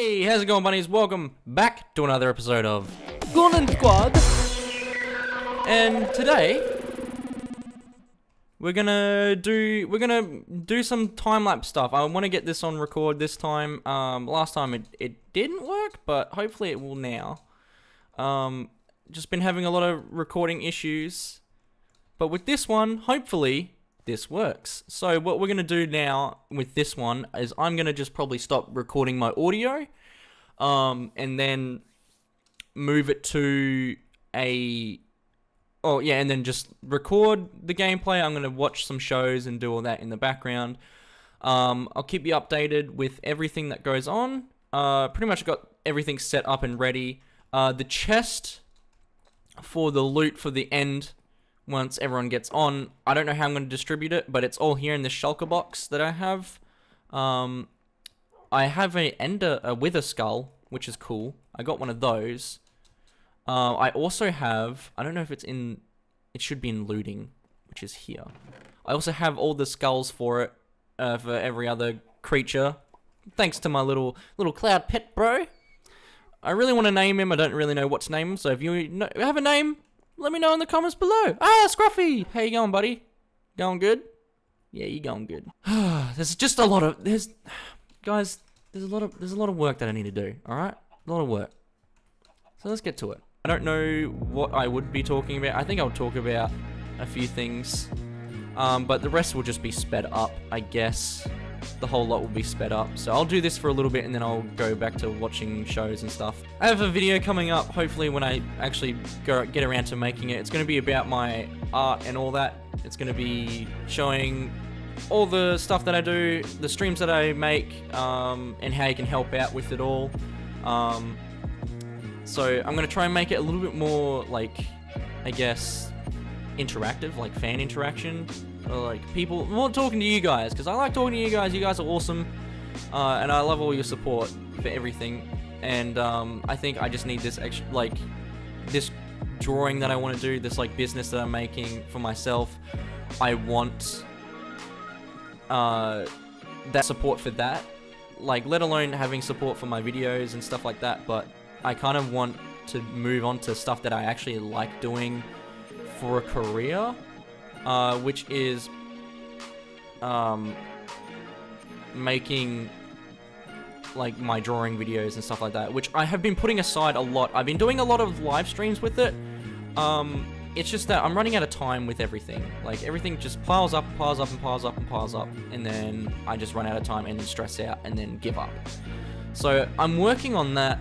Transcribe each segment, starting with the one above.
Hey, how's it going, bunnies? Welcome back to another episode of G00n Squad. And today we're gonna do some time-lapse stuff. I want to get this on record this time. Last time it didn't work, but hopefully it will now. Just been having a lot of recording issues, but with this one, hopefully this works. So what we're gonna do now with this one is I'm gonna just probably stop recording my audio, and then move it to and then just record the gameplay. I'm gonna watch some shows and do all that in the background. I'll keep you updated with everything that goes on. Pretty much got everything set up and ready. The chest for the loot for the end, once everyone gets on, I don't know how I'm going to distribute it, but it's all here in this shulker box that I have. I have a wither skull, which is cool. I got one of those. I also have, I don't know if it should be in looting, which is here. I also have all the skulls for it, for every other creature. Thanks to my little cloud pet bro. I really want to name him. I don't really know what to name him, so if you have a name, let me know in the comments below. Scruffy! How you going, buddy? Going good? Yeah, you going good. There's just a lot of guys. There's a lot of work that I need to do. All right, a lot of work. So let's get to it. I don't know what I would be talking about. I think I'll talk about a few things, but the rest will just be sped up, I guess. The whole lot will be sped up. So I'll do this for a little bit and then I'll go back to watching shows and stuff. I have a video coming up, hopefully when I actually get around to making it. It's going to be about my art and all that. It's going to be showing all the stuff that I do, the streams that I make, and how you can help out with it all. So I'm going to try and make it a little bit more, like, I guess, interactive, like fan interaction. Or like people, more talking to you guys, because I like talking to you guys. You guys are awesome, and I love all your support for everything. And I think I just need this extra, like, this drawing that I want to do, this like business that I'm making for myself. I want that support for that, like, let alone having support for my videos and stuff like that. But I kind of want to move on to stuff that I actually like doing for a career. Which is making like my drawing videos and stuff like that, which I have been putting aside a lot. I've been doing a lot of live streams with it. It's just that I'm running out of time with everything. Like, everything just piles up and piles up and piles up and piles up, and then I just run out of time and then stress out and then give up. So I'm working on that,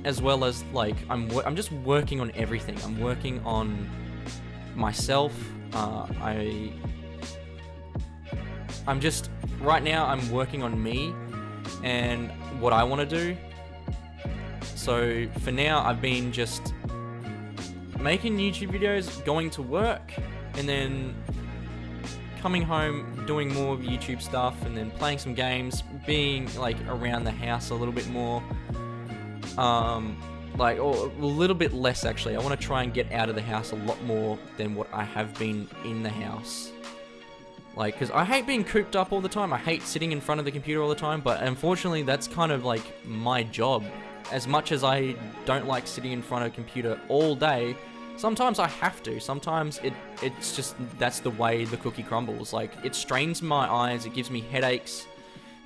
as well as, like, I'm just working on everything. I'm working on myself. I'm just, right now I'm working on me and what I want to do. So for now I've been just making YouTube videos, going to work, and then coming home, doing more YouTube stuff, and then playing some games, being like around the house a little bit more. Like, or a little bit less, actually. I want to try and get out of the house a lot more than what I have been in the house. Like, because I hate being cooped up all the time. I hate sitting in front of the computer all the time, but unfortunately that's kind of like my job. As much as I don't like sitting in front of a computer all day, sometimes I have to. Sometimes it's just, that's the way the cookie crumbles. Like, it strains my eyes, it gives me headaches.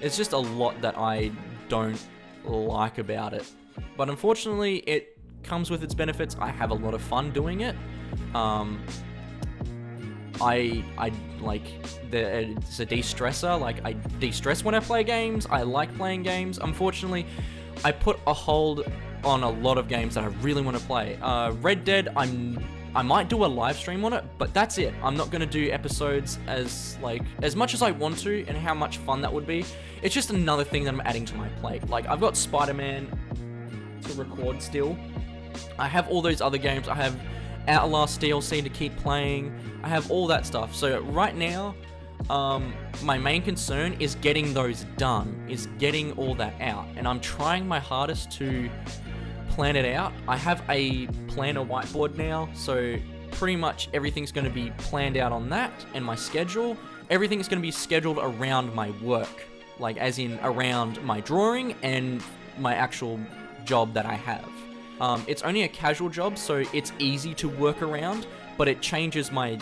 It's just a lot that I don't like about it. But unfortunately, it comes with its benefits. I have a lot of fun doing it. I like, it's a de-stressor. Like, I de-stress when I play games. I like playing games. Unfortunately, I put a hold on a lot of games that I really want to play. Red Dead, I might do a live stream on it, but that's it. I'm not going to do episodes as much as I want to, and how much fun that would be. It's just another thing that I'm adding to my plate. Like, I've got Spider-Man to record still. I have all those other games. I have Outlast DLC to keep playing. I have all that stuff. So right now, my main concern is getting those done, is getting all that out. And I'm trying my hardest to plan it out. I have a planner whiteboard now, so pretty much everything's going to be planned out on that, and my schedule. Everything's going to be scheduled around my work. Like, as in around my drawing and my actual job that I have. It's only a casual job, so it's easy to work around, but it changes my...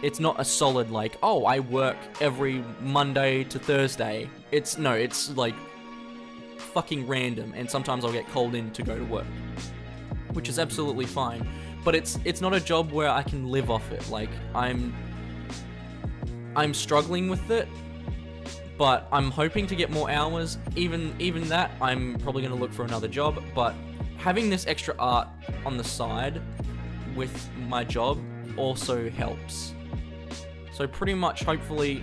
It's not a solid, like, oh, I work every Monday to Thursday. It's like fucking random, and sometimes I'll get called in to go to work, which is absolutely fine. But it's not a job where I can live off it. Like, I'm struggling with it, but I'm hoping to get more hours. Even that, I'm probably gonna look for another job, but having this extra art on the side with my job also helps. So pretty much, hopefully,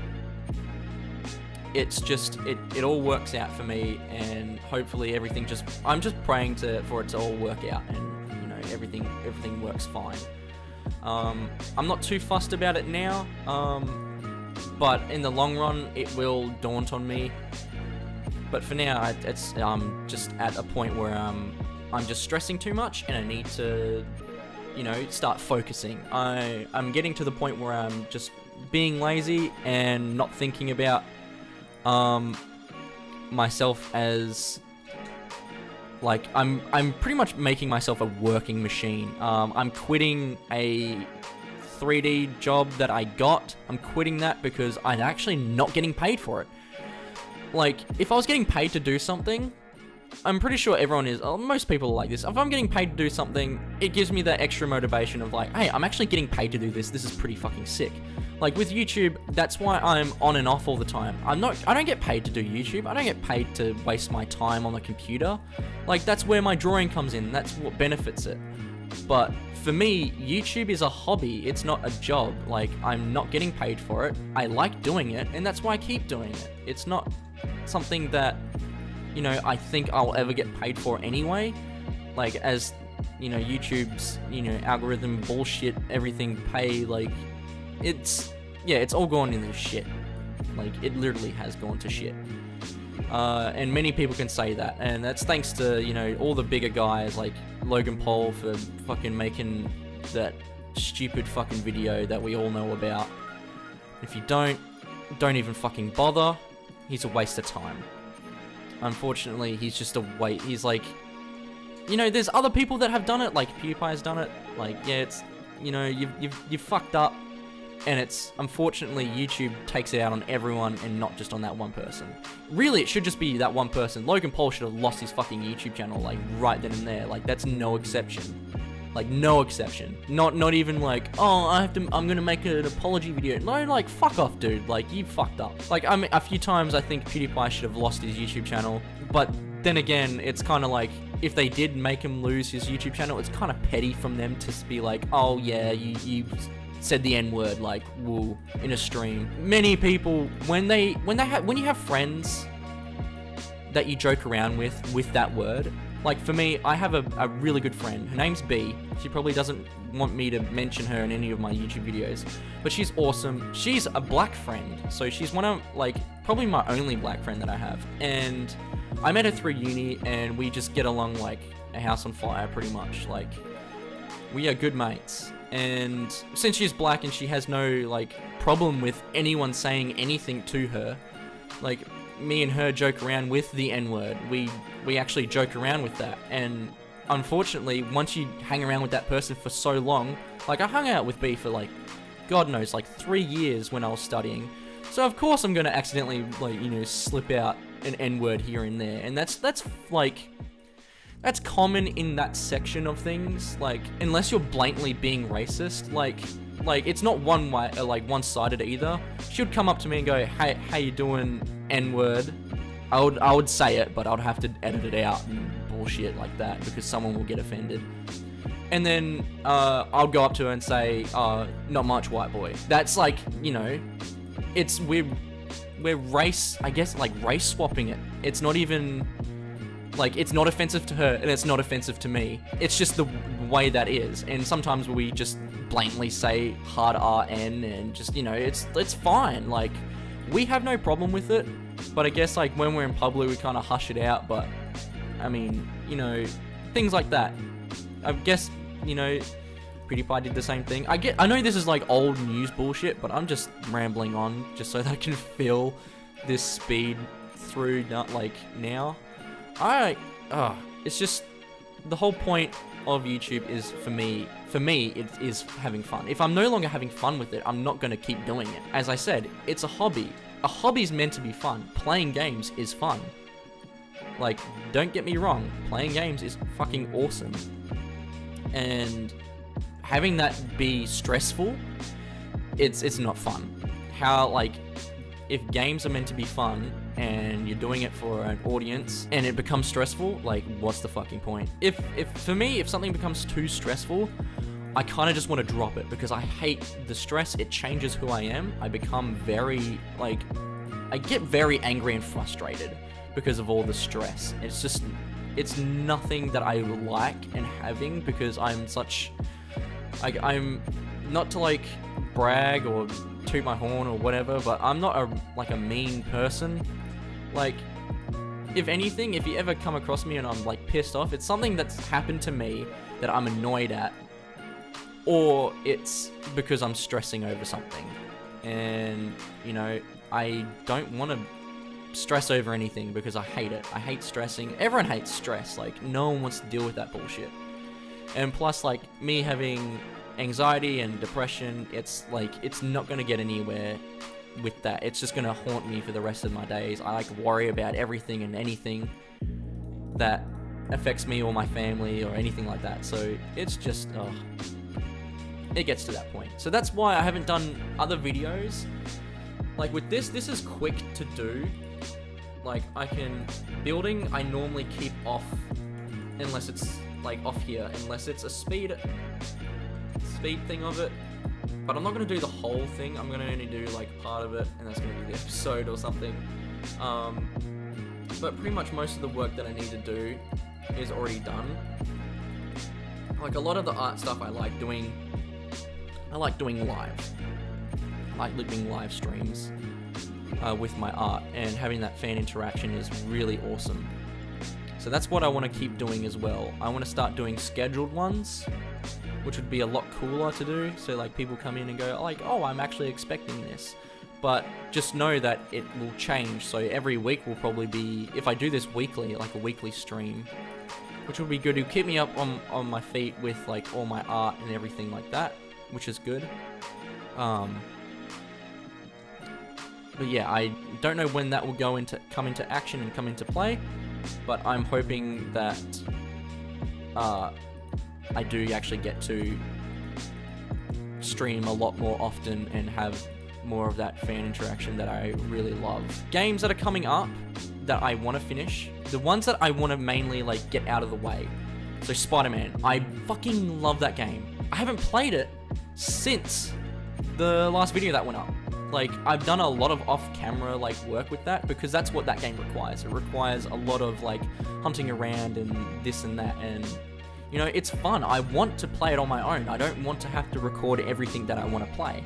it's just, it all works out for me, and hopefully everything just, I'm just praying for it to all work out, and, you know, everything works fine. I'm not too fussed about it now, but in the long run, it will daunt on me. But for now, it's just at a point where I'm just stressing too much, and I need to, you know, start focusing. I'm getting to the point where I'm just being lazy and not thinking about myself as, like, I'm pretty much making myself a working machine. I'm quitting a 3D job that I got. I'm quitting that because I'm actually not getting paid for it. Like, if I was getting paid to do something, I'm pretty sure everyone is, most people are like this. If I'm getting paid to do something, it gives me that extra motivation of like, hey, I'm actually getting paid to do this. This is pretty fucking sick. Like with YouTube, that's why I'm on and off all the time. I don't get paid to do YouTube. I don't get paid to waste my time on the computer. Like, that's where my drawing comes in. That's what benefits it. But for me, YouTube is a hobby. It's not a job. Like, I'm not getting paid for it. I like doing it, and that's why I keep doing it. It's not something that, you know, I think I'll ever get paid for anyway. Like, as, you know, YouTube's, you know, algorithm bullshit, everything pay, like, it's all gone into shit. Like, it literally has gone to shit. And many people can say that, and that's thanks to, you know, all the bigger guys like Logan Paul for fucking making that stupid fucking video that we all know about. If you don't even fucking bother. He's a waste of time. Unfortunately, he's just a waste. He's like, you know, there's other people that have done it, like PewDiePie's done it. Like, yeah, it's, you know, you've fucked up, and it's, unfortunately, YouTube takes it out on everyone and not just on that one person. Really, it should just be that one person. Logan Paul should have lost his fucking YouTube channel, like, right then and there. Like, that's no exception. Like, no exception. Not even like, oh, I'm gonna make an apology video. No, like, fuck off, dude. Like, you fucked up. Like, I mean, a few times I think PewDiePie should have lost his YouTube channel, but then again, it's kind of like, if they did make him lose his YouTube channel, it's kind of petty from them to be like, oh yeah, you said the N-word, like, woo, in a stream. Many people, when you have friends that you joke around with that word, like, for me, I have a really good friend. Her name's B. She probably doesn't want me to mention her in any of my YouTube videos, but she's awesome. She's a black friend, so she's one of, like, probably my only black friend that I have. And I met her through uni, and we just get along like a house on fire, pretty much. Like, we are good mates. And since she's black and she has no, like, problem with anyone saying anything to her, like, me and her joke around with the N-word. We actually joke around with that. And unfortunately, once you hang around with that person for so long, like, I hung out with B for, like, God knows, like, 3 years when I was studying. So of course I'm gonna accidentally, like, you know, slip out an N-word here and there. And that's like, that's common in that section of things. Like, unless you're blatantly being racist, like it's not one way, like, one-sided either. She would come up to me and go, hey, how you doing, N-word? I would say it, but I'd have to edit it out and bullshit like that because someone will get offended. And then I'll go up to her and say, not much, white boy. That's like, you know, we're race, I guess, like, race swapping it. It's not even, like, it's not offensive to her and it's not offensive to me. It's just the way that is. And sometimes we just blatantly say hard RN and just, you know, it's fine. Like, we have no problem with it, but I guess, like, when we're in public, we kind of hush it out. But I mean, you know, things like that. I guess, you know, PewDiePie did the same thing. I know this is like old news bullshit, but I'm just rambling on just so that I can fill this speed through, not like now. it's just, the whole point of YouTube is, for me, it is having fun. If I'm no longer having fun with it, I'm not going to keep doing it. As I said, it's a hobby. A hobby's meant to be fun. Playing games is fun. Like, don't get me wrong, playing games is fucking awesome. And having that be stressful, it's not fun. How, like, if games are meant to be fun and you're doing it for an audience and it becomes stressful, like, what's the fucking point? If for me, if something becomes too stressful, I kind of just want to drop it because I hate the stress. It changes who I am. I become very, like, I get very angry and frustrated because of all the stress. It's just, it's nothing that I like and having, because I'm such, like, I'm not to, like, brag or toot my horn or whatever, but I'm not a mean person. Like, if anything, if you ever come across me and I'm, like, pissed off, it's something that's happened to me that I'm annoyed at, or it's because I'm stressing over something. And, you know, I don't want to stress over anything because I hate it. I hate stressing. Everyone hates stress. Like, no one wants to deal with that bullshit. And plus, like, me having anxiety and depression, it's like, it's not going to get anywhere with that. It's just going to haunt me for the rest of my days. I, like, worry about everything and anything that affects me or my family or anything like that. So it's just, it gets to that point. So that's why I haven't done other videos. Like, with this is quick to do. Like, building, I normally keep off, unless it's, like, off here, unless it's a speed thing of it. But I'm not going to do the whole thing. I'm going to only do, like, part of it, and that's going to be the episode or something. But pretty much most of the work that I need to do is already done. Like, a lot of the art stuff I like doing live. I like doing live streams with my art, and having that fan interaction is really awesome. So that's what I want to keep doing as well. I want to start doing scheduled ones, which would be a lot cooler to do. So, like, people come in and go, like, oh, I'm actually expecting this. But just know that it will change. So every week will probably be, if I do this weekly, like a weekly stream, which will be good. It'll keep me up on my feet with, like, all my art and everything like that, which is good. But yeah, I don't know when that will come into action and come into play, but I'm hoping that I do actually get to stream a lot more often and have more of that fan interaction that I really love. Games that are coming up that I want to finish, the ones that I want to mainly, like, get out of the way. So Spider-Man, I fucking love that game. I haven't played it since the last video that went up. Like, I've done a lot of off-camera, like, work with that, because that's what that game requires. It requires a lot of, like, hunting around and this and that, and, you know, it's fun. I want to play it on my own. I don't want to have to record everything that I want to play.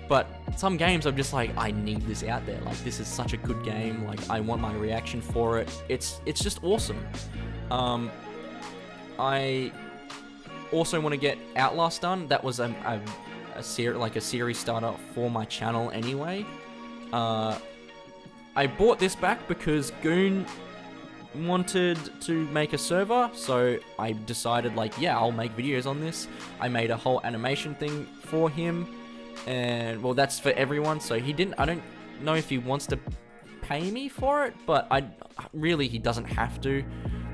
But some games I'm just like, I need this out there. Like, this is such a good game. Like, I want my reaction for it. It's just awesome. I also want to get Outlast done. That was a series starter for my channel anyway. I bought this back because G00n wanted to make a server, so I decided, like, yeah, I'll make videos on this. I made a whole animation thing for him, and, well, that's for everyone, so I don't know if he wants to pay me for it, but he doesn't have to.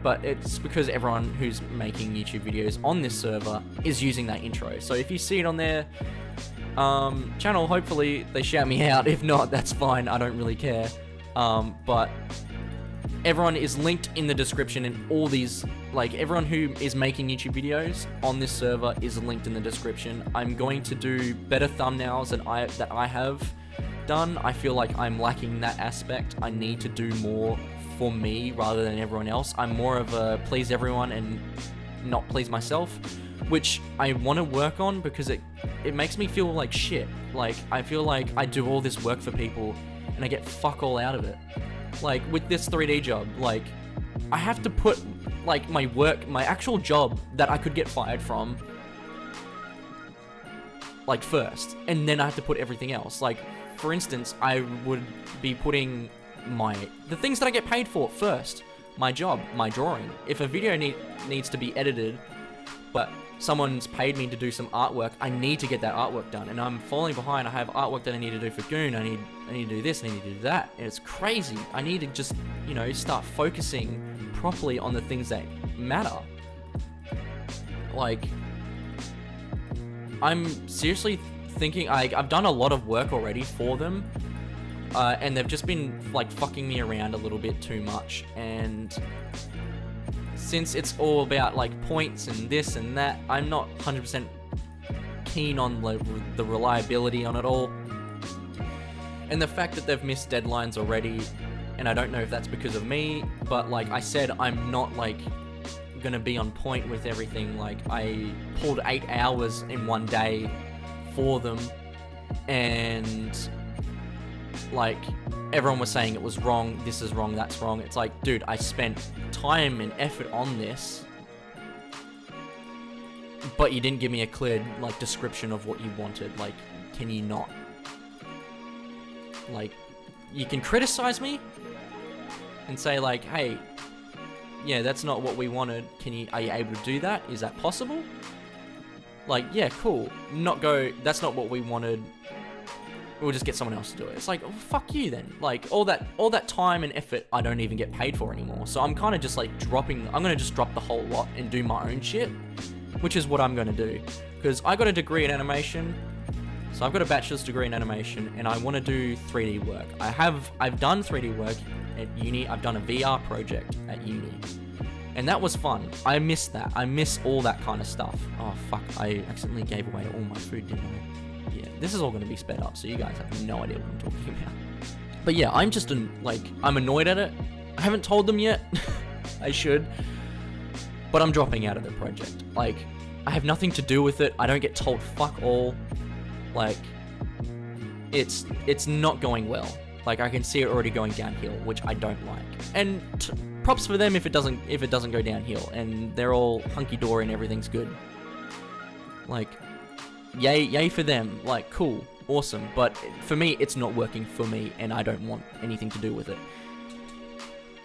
But it's because everyone who's making YouTube videos on this server is using that intro. So if you see it on their channel, hopefully they shout me out. If not, that's fine. I don't really care. But everyone is linked in the description, and all these, like, everyone who is making YouTube videos on this server is linked in the description. I'm going to do better thumbnails that I have done. I feel like I'm lacking that aspect. I need to do more for me rather than everyone else. I'm more of a please everyone and not please myself, which I want to work on, because it makes me feel like shit. Like, I feel like I do all this work for people and I get fuck all out of it. Like, with this 3D job, like, I have to put, like, my work, my actual job that I could get fired from, like, first, and then I have to put everything else. Like, for instance, I would be putting the things that I get paid for first. my job, my drawing. If a video needs to be edited, but someone's paid me to do some artwork, I need to get that artwork done, and I'm falling behind. I have artwork that I need to do for Goon. I need to do this, I need to do that, and it's crazy. I need to just, you know, start focusing properly on the things that matter. Like, I'm seriously thinking, I've done a lot of work already for them, and they've just been, like, fucking me around a little bit too much, and since it's all about, like, points and this and that, I'm not 100% keen on the reliability on it all. And the fact that they've missed deadlines already, and I don't know if that's because of me, but like I said, I'm not, like, gonna be on point with everything. Like, I pulled 8 hours in one day for them, and, like, everyone was saying it was wrong, this is wrong, that's wrong. It's like, dude, I spent time and effort on this, but you didn't give me a clear, like, description of what you wanted. Like, can you not? Like, you can criticize me and say, like, hey, yeah, that's not what we wanted. Are you able to do that? Is that possible? Like, yeah, cool. That's not what we wanted. We'll just get someone else to do it. It's like, oh, fuck you then. Like, all that time and effort I don't even get paid for anymore. So I'm kind of just, like, I'm going to just drop the whole lot and do my own shit, which is what I'm going to do. Because I got a degree in animation, so I've got a bachelor's degree in animation, and I want to do 3D work. I've done 3D work at uni. I've done a VR project at uni, and that was fun. I miss that. I miss all that kind of stuff. Oh, fuck. I accidentally gave away all my food, didn't I? Yeah, this is all going to be sped up, so you guys have no idea what I'm talking about. But yeah, I'm just, I'm annoyed at it. I haven't told them yet. I should. But I'm dropping out of the project. Like, I have nothing to do with it. I don't get told fuck all. Like, it's not going well. Like, I can see it already going downhill, which I don't like. And props for them if it doesn't go downhill, and they're all hunky-dory and everything's good. Like, yay for them. Like, cool, awesome. But for me, it's not working for me, and I don't want anything to do with it.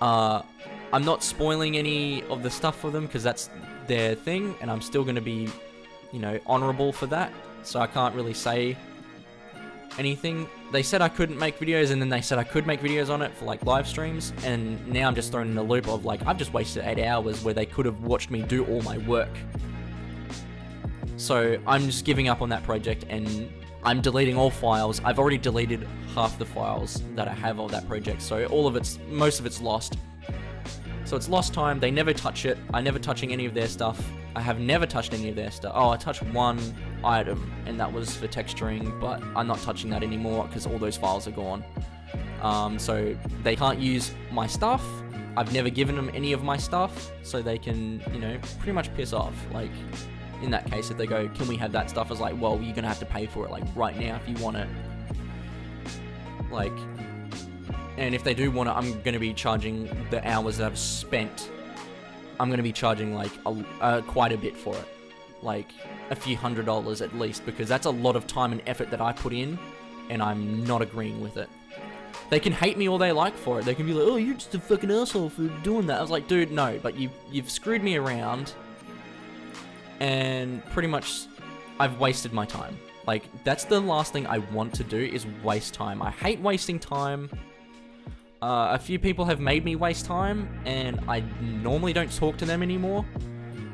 I'm not spoiling any of the stuff for them, because that's their thing, and I'm still going to be, you know, honorable for that. So I can't really say anything. They said I couldn't make videos, and then they said I could make videos on it for, like, live streams, and now I'm just thrown in a loop of, like, I've just wasted 8 hours where they could have watched me do all my work. So I'm just giving up on that project, and I'm deleting all files. I've already deleted half the files that I have of that project, so most of it's lost. So it's lost time. They never touch it. I'm never touching any of their stuff. I have never touched any of their stuff. Oh, I touched one item, and that was for texturing, but I'm not touching that anymore because all those files are gone. So they can't use my stuff. I've never given them any of my stuff, so they can, you know, pretty much piss off. Like, in that case, if they go, can we have that stuff? It's like, well, you're going to have to pay for it, like, right now if you want it. Like, and if they do want it, I'm going to be charging the hours that I've spent. I'm going to be charging, like, quite a bit for it. Like, a few $100s at least, because that's a lot of time and effort that I put in, and I'm not agreeing with it. They can hate me all they like for it. They can be like, oh, you're just a fucking asshole for doing that. I was like, dude, no, but you've screwed me around, and pretty much I've wasted my time. Like, that's the last thing I want to do, is waste time. I hate wasting time. A few people have made me waste time, and I normally don't talk to them anymore.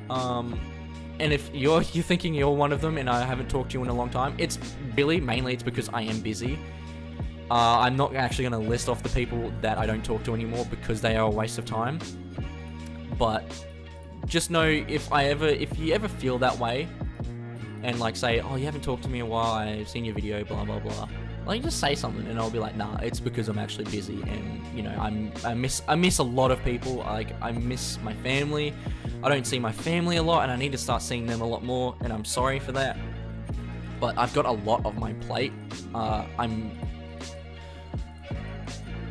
And if you're thinking you're one of them and I haven't talked to you in a long time, it's really, mainly it's because I am busy. I'm not actually going to list off the people that I don't talk to anymore because they are a waste of time. But just know, if you ever feel that way, and, like, say, oh, you haven't talked to me in a while, I've seen your video, blah, blah, blah. Like, just say something, and I'll be like, nah, it's because I'm actually busy, and, you know, I miss a lot of people. Like, I miss my family. I don't see my family a lot, and I need to start seeing them a lot more, and I'm sorry for that. But I've got a lot on my plate. I'm,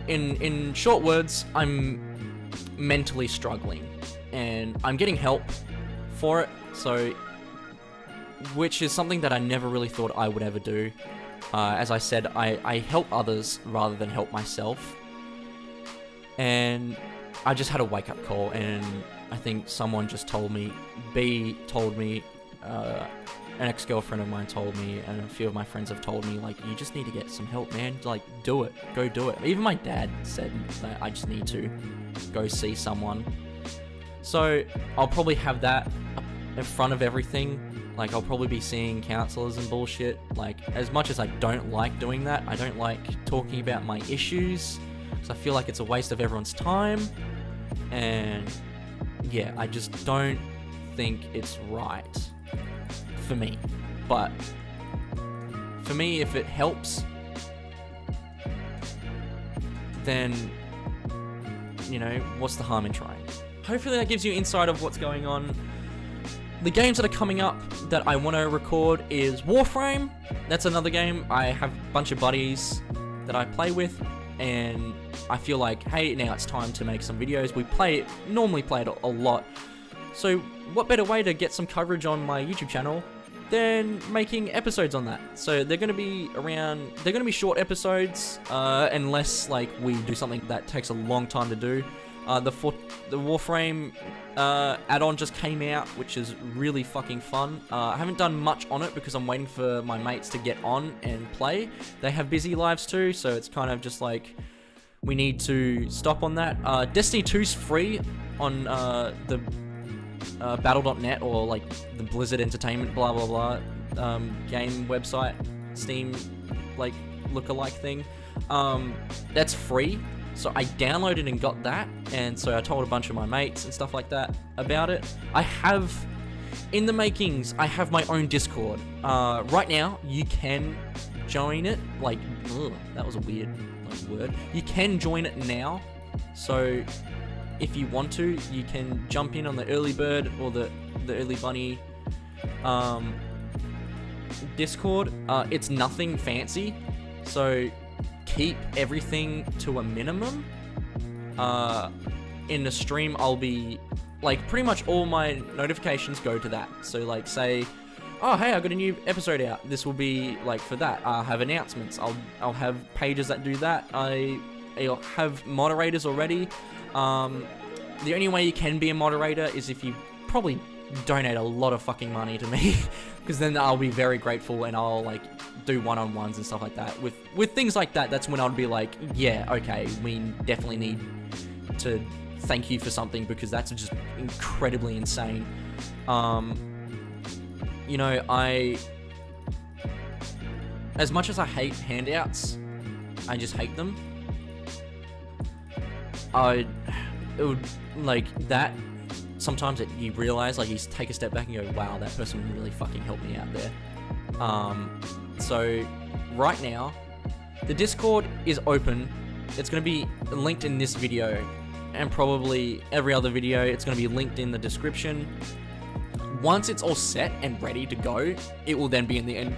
in short words, I'm mentally struggling, and I'm getting help for it, so, which is something that I never really thought I would ever do. As I said, I help others rather than help myself. And I just had a wake-up call, and I think someone just told me, B told me, an ex-girlfriend of mine told me, and a few of my friends have told me, like, you just need to get some help, man. Like, do it. Go do it. Even my dad said that I just need to go see someone. So I'll probably have that in front of everything. Like, I'll probably be seeing counselors and bullshit. Like, as much as I don't like doing that, I don't like talking about my issues, because I feel like it's a waste of everyone's time. And yeah, I just don't think it's right for me. But for me, if it helps, then, you know, what's the harm in trying? Hopefully that gives you insight of what's going on. The games that are coming up that I want to record is Warframe. That's another game. I have a bunch of buddies that I play with, and I feel like, hey, now it's time to make some videos. We normally play it a lot. So what better way to get some coverage on my YouTube channel than making episodes on that? So they're going to be short episodes, unless like we do something that takes a long time to do. The Warframe add-on just came out, which is really fucking fun. I haven't done much on it because I'm waiting for my mates to get on and play. They have busy lives too, so it's kind of just like we need to stop on that. Destiny 2's free on the battle.net, or like the Blizzard Entertainment blah blah blah game website, Steam like lookalike thing. That's free. So I downloaded and got that, and so I told a bunch of my mates and stuff like that about it. I have, in the makings, I have my own Discord. Right now, you can join it. Like, ugh, that was a weird word. You can join it now. So if you want to, you can jump in on the early bird or the early bunny Discord. It's nothing fancy. So keep everything to a minimum. In the stream, I'll be like, pretty much all my notifications go to that. So like, say, oh hey, I got a new episode out, this will be like for that. I'll have announcements, I'll have pages that do that. I'll have moderators already. The only way you can be a moderator is if you probably donate a lot of fucking money to me, because then I'll be very grateful, and I'll like do one-on-ones and stuff like that. With things like that, that's when I'd be like, yeah, okay, we definitely need to thank you for something, because that's just incredibly insane. You know, as much as I hate handouts, I just hate them. It would, like, that, sometimes you realize, like, you take a step back and go, wow, that person really fucking helped me out there. So right now, the Discord is open. It's going to be linked in this video, and probably every other video. It's going to be linked in the description. Once it's all set and ready to go, it will then be in the end.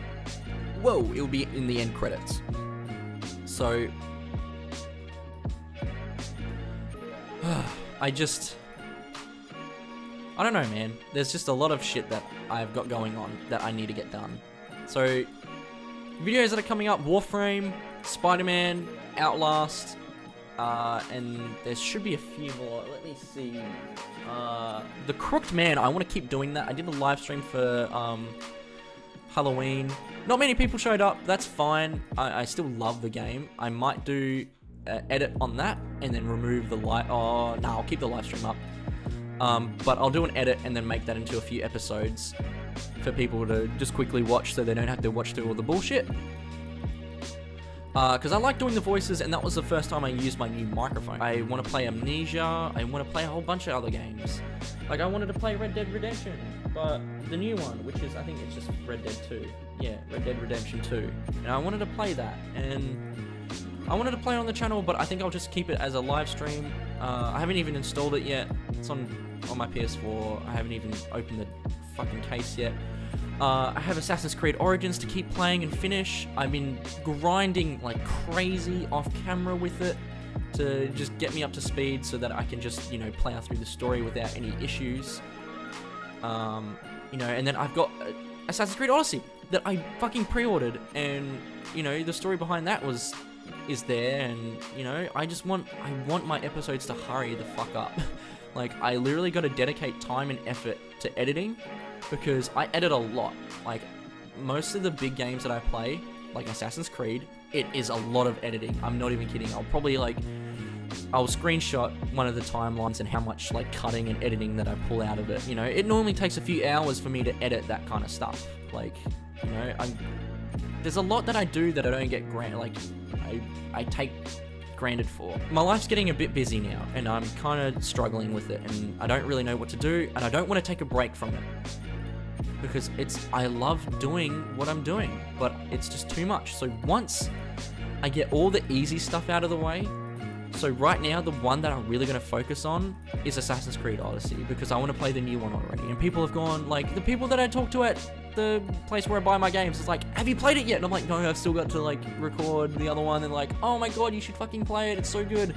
Whoa, it will be in the end credits. So I don't know, man. There's just a lot of shit that I've got going on that I need to get done. So videos that are coming up: Warframe, Spider-Man, Outlast, and there should be a few more. Let me see. The Crooked Man, I want to keep doing that. I did a live stream for Halloween. Not many people showed up. That's fine. I still love the game. I might do edit on that and then remove the live. Oh no, I'll keep the live stream up. But I'll do an edit and then make that into a few episodes for people to just quickly watch, so they don't have to watch through all the bullshit. Because I like doing the voices, and that was the first time I used my new microphone. I want to play Amnesia. I want to play a whole bunch of other games. Like, I wanted to play Red Dead Redemption, but the new one, which is, I think it's just Red Dead 2. Yeah, Red Dead Redemption 2. And I wanted to play that, and I wanted to play it on the channel, but I think I'll just keep it as a live stream. I haven't even installed it yet. It's on my PS4. I haven't even opened the fucking case yet. I have Assassin's Creed Origins to keep playing and finish. I've been grinding like crazy off camera with it to just get me up to speed, so that I can just, you know, plow through the story without any issues. You know, and then I've got Assassin's Creed Odyssey that I fucking pre-ordered, and, you know, the story behind that was is there, and you know, I want my episodes to hurry the fuck up. Like, I literally got to dedicate time and effort to editing, because I edit a lot. Like, most of the big games that I play, like Assassin's Creed, it is a lot of editing. I'm not even kidding. I'll screenshot one of the timelines and how much like cutting and editing that I pull out of it. You know, it normally takes a few hours for me to edit that kind of stuff. Like, you know, there's a lot that I do that I don't get I take granted for. My life's getting a bit busy now, and I'm kind of struggling with it, and I don't really know what to do, and I don't want to take a break from it, because I love doing what I'm doing, but it's just too much. So once I get all the easy stuff out of the way, so right now the one that I'm really going to focus on is Assassin's Creed Odyssey, because I want to play the new one already. And people have gone, like, the people that I talk to at the place where I buy my games, it's like, have you played it yet? And I'm like, no, I've still got to like record the other one. And like, oh my god, you should fucking play it, it's so good.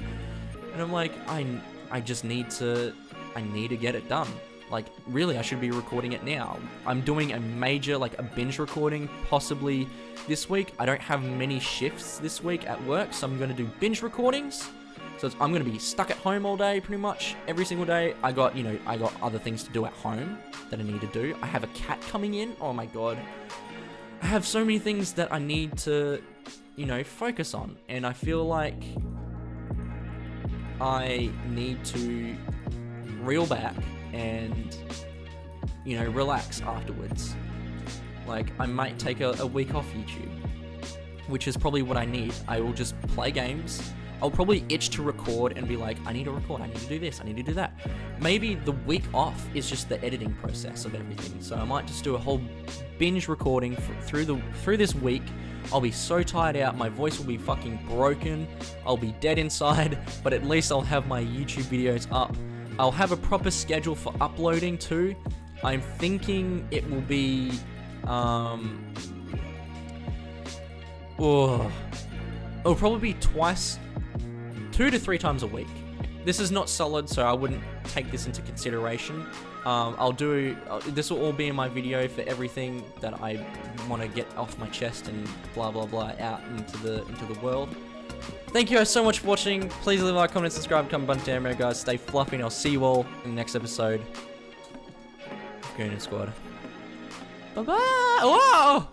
And I'm like, I just need to get it done. Like, really, I should be recording it now. I'm doing a major, like, a binge recording possibly this week. I don't have many shifts this week at work, so I'm going to do binge recordings. So I'm going to be stuck at home all day, pretty much, every single day. I got other things to do at home that I need to do. I have a cat coming in. Oh my god. I have so many things that I need to, you know, focus on. And I feel like I need to reel back and, you know, relax afterwards. Like, I might take a week off YouTube, which is probably what I need. I will just play games. I'll probably itch to record and be like, I need to record, I need to do this, I need to do that. Maybe the week off is just the editing process of everything. So I might just do a whole binge recording through this week. I'll be so tired out, my voice will be fucking broken, I'll be dead inside, but at least I'll have my YouTube videos up. I'll have a proper schedule for uploading too. I'm thinking it will be, it'll probably be 2 to 3 times a week. This is not solid, so I wouldn't take this into consideration. This will all be in my video for everything that I want to get off my chest and blah blah blah out into the world. Thank you guys so much for watching. Please leave a like, comment, subscribe, come bunch down there, guys. Stay fluffy, and I'll see you all in the next episode of G00n Squad. Bye bye. Whoa!